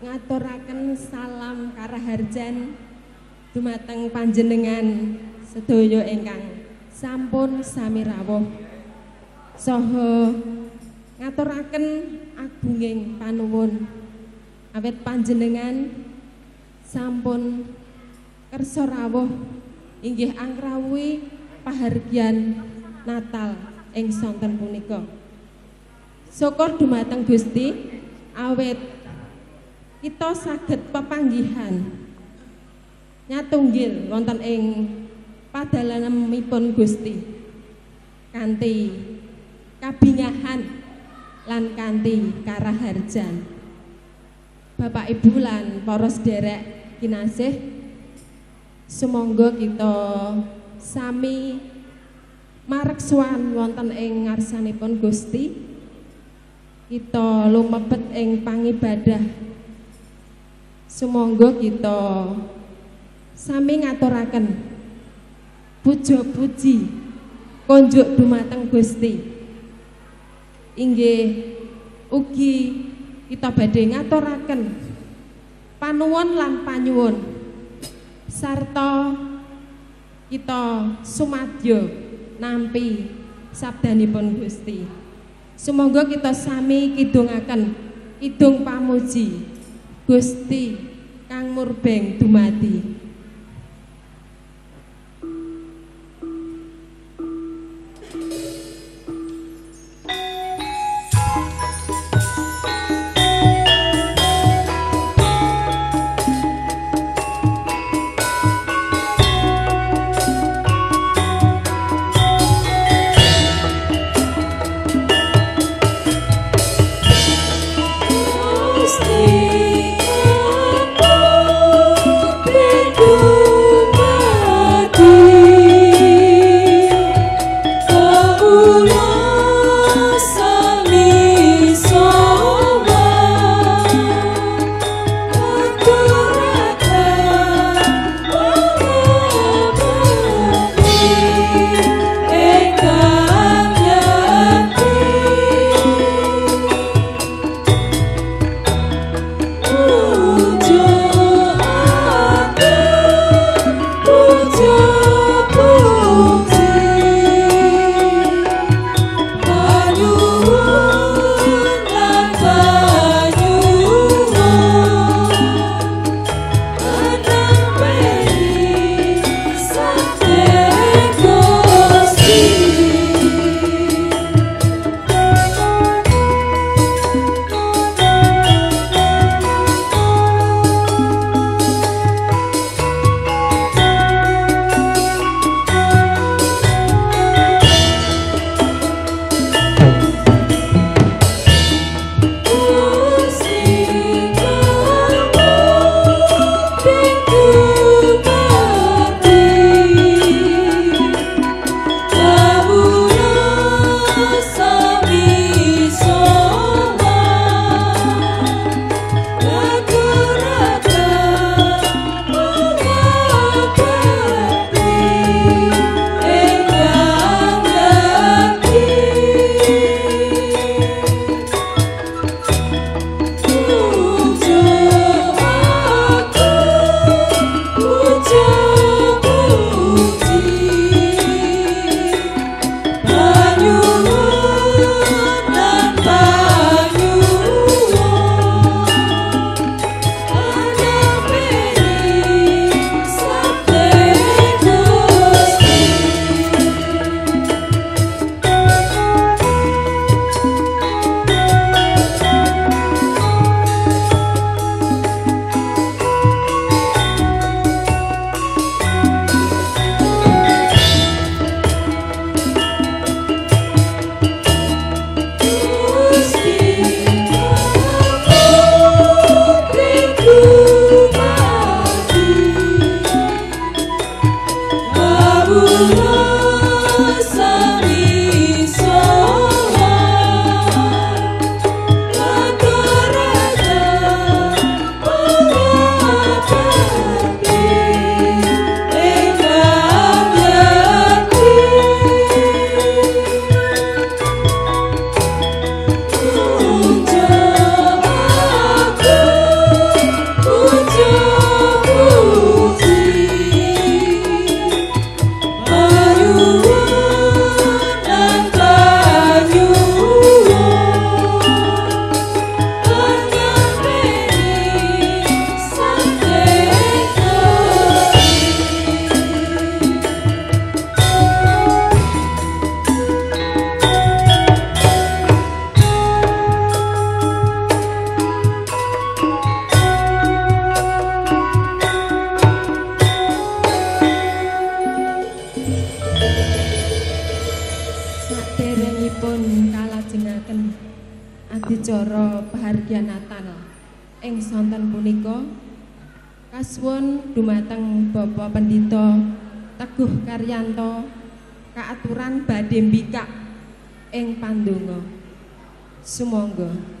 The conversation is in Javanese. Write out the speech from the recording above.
ngaturaken salam karaharjan dumateng panjenengan sedaya ingkang sampun sami rawuh saha ngaturaken agunging panuwun awit panjenengan sampun kersa rawuh inggih angrawuhi pahargyan Natal ing sonten punika. Syukur dumateng Gusti awit kita saged pepanggihan nyatunggil wonten ing padalanipun Gusti kanthi kabingahan lan kanthi karaharjan. Bapak Ibu lan para sedherek kinasih, sumangga kita sami mareksuan wonten ing ngarsanipun Gusti. Kita lumebet ing pangibadah. Sumangga kita sami ngaturaken puja-puji konjuk dumateng Gusti. Inggih ugi kita badhe ngaturaken panuwun lan panyuwun sarta kita sumadyo nampi sabdanipun Gusti. Sumangga kita sami kidungaken kidung pamuji Gusti kang murbeng dumadi. kalimantan ing sonten punika kasuwun dumateng Bapak Pendhita Teguh Karyanto kaaturan badhe mbikak ing pandonga. Sumangga.